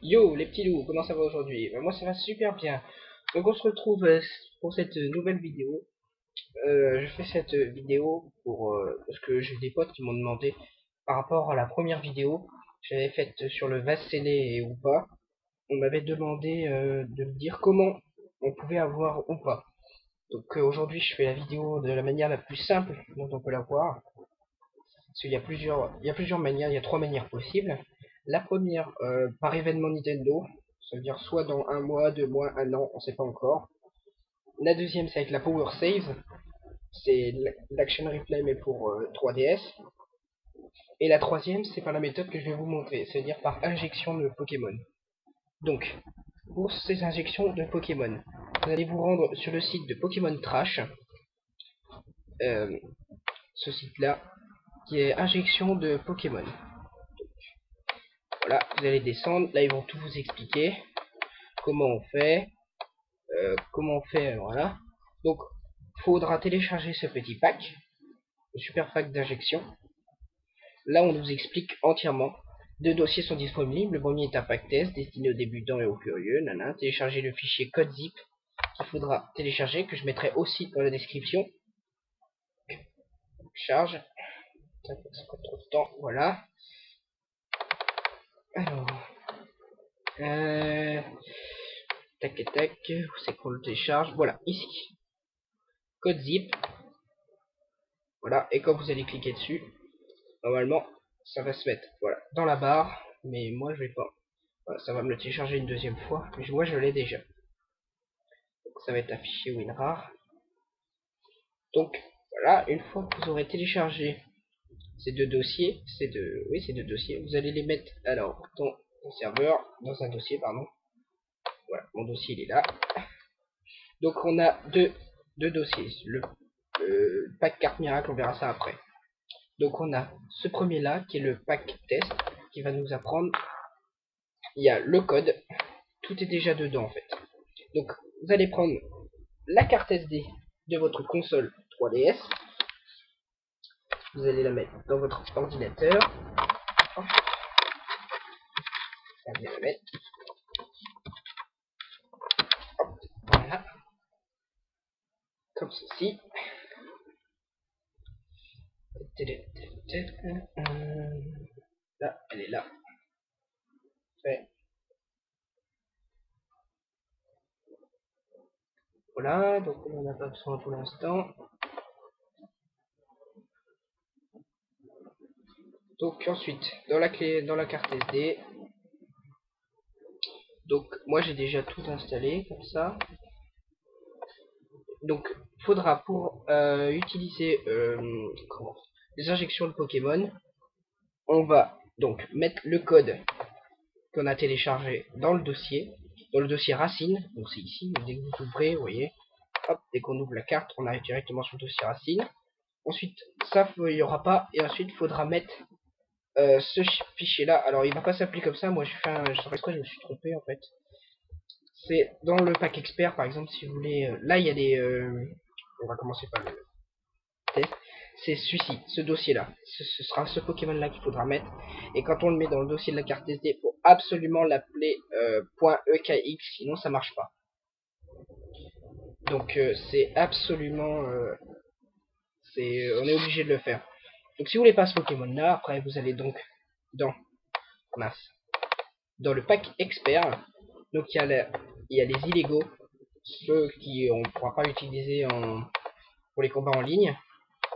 Yo les petits loups, comment ça va aujourd'hui? Moi ça va super bien. Donc on se retrouve pour cette nouvelle vidéo. Je fais cette vidéo pour parce que j'ai des potes qui m'ont demandé par rapport à la première vidéo que j'avais faite sur le vase scellé ou pas. On m'avait demandé de me dire comment on pouvait avoir ou pas. Donc aujourd'hui je fais la vidéo de la manière la plus simple dont on peut l'avoir. Parce qu'il y a plusieurs manières, il y a trois manières possibles. La première, par événement Nintendo, ça veut dire soit dans un mois, 2 mois, un an, on sait pas encore. La deuxième, c'est avec la Power Save, c'est l'Action Replay mais pour 3DS. Et la troisième, c'est par la méthode que je vais vous montrer, c'est-à-dire par injection de Pokémon. Donc, pour ces injections de Pokémon, vous allez vous rendre sur le site de Pokémon Trash, ce site-là, qui est injection de Pokémon. Voilà, vous allez descendre, là ils vont tout vous expliquer, comment on fait, voilà. Donc, faudra télécharger ce petit pack, le super pack d'injection. Là, on nous explique entièrement. 2 dossiers sont disponibles. Le premier est un pack test destiné aux débutants et aux curieux. Nana. Téléchargez le fichier code zip qu'il faudra télécharger, que je mettrai aussi dans la description. Charge. Ça prend trop de temps. Voilà. Alors. Tac tac. C'est qu'on le télécharge. Voilà, ici. Code zip. Voilà. Et quand vous allez cliquer dessus, normalement, ça va se mettre voilà, dans la barre. Mais moi, je vais pas. Voilà, ça va me le télécharger une deuxième fois. Mais moi, je l'ai déjà. Donc, ça va être affiché WinRAR. Donc, voilà. Une fois que vous aurez téléchargé ces deux dossiers, ces deux dossiers, vous allez les mettre alors dans un serveur, dans un dossier, pardon. Voilà, mon dossier il est là. Donc, on a deux dossiers. Le pack carte miracle, on verra ça après. Donc on a ce premier là qui est le pack test qui va nous apprendre. Il y a le code, tout est déjà dedans en fait. Donc vous allez prendre la carte SD de votre console 3DS, vous allez la mettre dans votre ordinateur. Hop. Allez la mettre. Hop. Voilà, comme ceci. Là, elle est là. Ouais. Voilà, donc on n'en a pas besoin pour l'instant. Donc ensuite, dans la carte SD, donc moi j'ai déjà tout installé comme ça. Donc faudra pour utiliser les injections de Pokémon, on va donc mettre le code qu'on a téléchargé dans le dossier racine. Donc c'est ici, dès que vous ouvrez, vous voyez, hop, dès qu'on ouvre la carte, on arrive directement sur le dossier racine. Ensuite, ça, il n'y aura pas, et ensuite, il faudra mettre ce fichier là. Alors il va pas s'appeler comme ça, moi je sais pas quoi, je me suis trompé en fait. C'est dans le pack expert par exemple, si vous voulez, là il y a des on va commencer par le test. C'est celui-ci, ce dossier là, ce sera ce Pokémon là qu'il faudra mettre, et quand on le met dans le dossier de la carte SD, il faut absolument l'appeler .ekx, sinon ça marche pas. Donc c'est absolument on est obligé de le faire. Donc si vous voulez pas ce Pokémon là, après vous allez donc dans le pack expert. Donc il y a les illégaux, ceux qui on pourra pas utiliser pour les combats en ligne,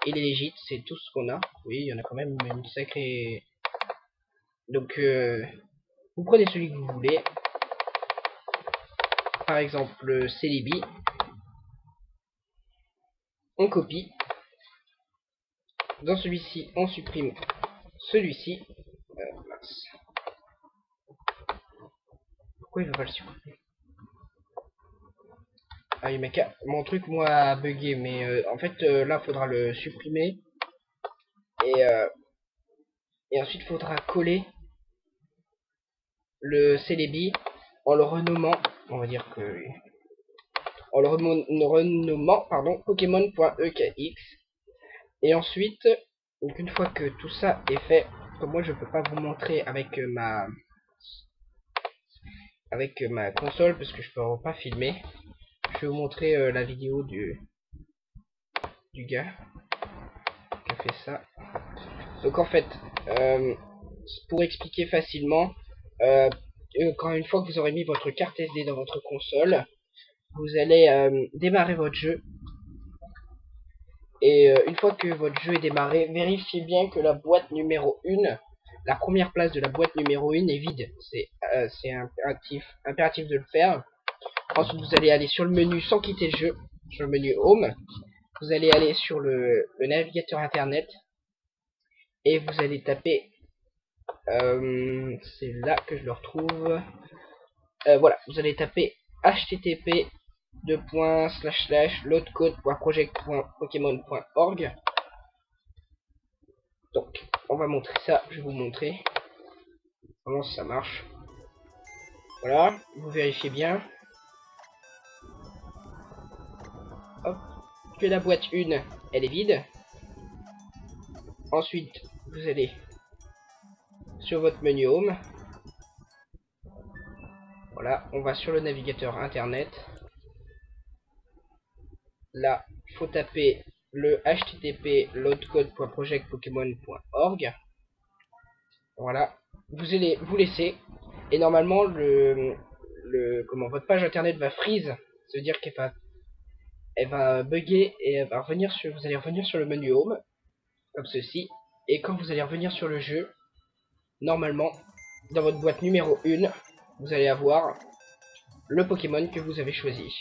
et les légites, c'est tout ce qu'on a. Oui, il y en a quand même une sacrée. Donc vous prenez celui que vous voulez. Par exemple Celebi. On copie. Dans celui-ci, on supprime celui-ci. Mince. Pourquoi il veut pas le supprimer? Ah oui, mec, mon truc moi a bugué, mais en fait là faudra le supprimer et ensuite faudra coller le Celebi en le renommant, on va dire que en le renommant pardon Pokémon.ekx. Et ensuite, donc une fois que tout ça est fait, comme moi je peux pas vous montrer avec avec ma console parce que je peux pas filmer. Je vais vous montrer la vidéo du gars qui a fait ça. Donc en fait, pour expliquer facilement, quand une fois que vous aurez mis votre carte SD dans votre console, vous allez démarrer votre jeu. Et une fois que votre jeu est démarré, vérifiez bien que la boîte numéro 1, la première place de la boîte numéro 1 est vide. C'est impératif de le faire. Ensuite, vous allez aller sur le menu sans quitter le jeu, sur le menu Home. Vous allez aller sur le navigateur internet et vous allez taper, c'est là que je le retrouve. Voilà, vous allez taper http://loadcode.project.pokemon.org. Donc, on va montrer ça, je vais vous montrer comment ça marche. Voilà, vous vérifiez bien. Hop, que la boîte 1, elle est vide. Ensuite, vous allez sur votre menu Home. Voilà, on va sur le navigateur internet. Là, il faut taper le http://loadcode.projectpokemon.org. Voilà, vous allez vous laisser et normalement votre page internet va freeze, ça veut dire elle va bugger et elle va revenir vous allez revenir sur le menu Home comme ceci, et quand vous allez revenir sur le jeu, normalement dans votre boîte numéro 1, vous allez avoir le Pokémon que vous avez choisi.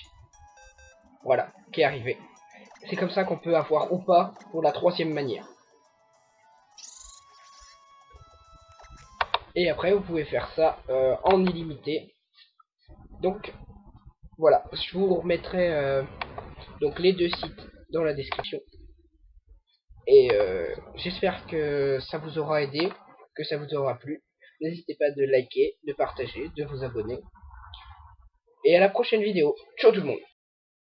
Voilà, qui est arrivé. C'est comme ça qu'on peut avoir ou pas pour la 3e manière. Et après, vous pouvez faire ça en illimité. Donc, voilà. Je vous remettrai donc les 2 sites dans la description. Et j'espère que ça vous aura aidé, que ça vous aura plu. N'hésitez pas de liker, de partager, de vous abonner. Et à la prochaine vidéo. Ciao tout le monde.